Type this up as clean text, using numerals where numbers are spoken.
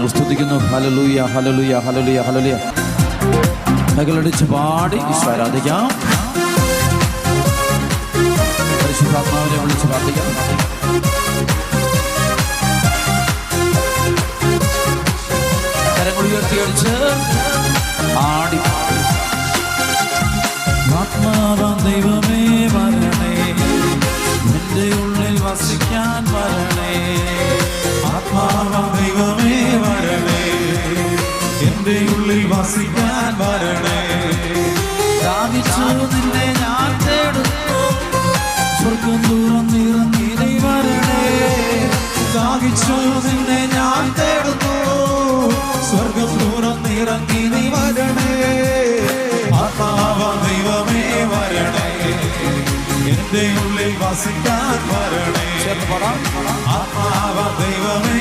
ഞങ്ങൾ സ്തുതിക്കുന്നു. ഹല്ലേലൂയ, ഹല്ലേലൂയ, ഹല്ലേലൂയ, ഹല്ലേലൂയ. കൈകളടിച്ച് പാടി ഈശോ ആരാധിക്കാം. പരിശുദ്ധാത്മാവിനെ വിളിച്ച് പ്രാർത്ഥിക്കാം. കരങ്ങൾ ഉയർത്തിയടിച്ച് ആടി ആത്മാവാം ദൈവമേ വരണേ, എൻ്റെ ഉള്ളിൽ വസിക്കാൻ വരണേ. ആത്മാവാം ദൈവമേ വരണേ, എൻ്റെ ഉള്ളിൽ വസിക്കാൻ വരണേ. ദാഹിച്ചു നിന്നെ ഞാൻ തേടുന്നു, സ്വർഗം തുറന്നിറങ്ങി നീ വരണേ. ദാഹിച്ചു നിന്നെ ഞാൻ തേടുന്നു, സ്വർഗം തുറന്നിറങ്ങി നീ വരണേ. ആത്മാവാം ദൈവമേ വരണേ, എൻ്റെ ഉള്ളിൽ വസിക്കാൻ വരണേ. ചേർന്ന് പാടാം. ആത്മാവാം ദൈവമേ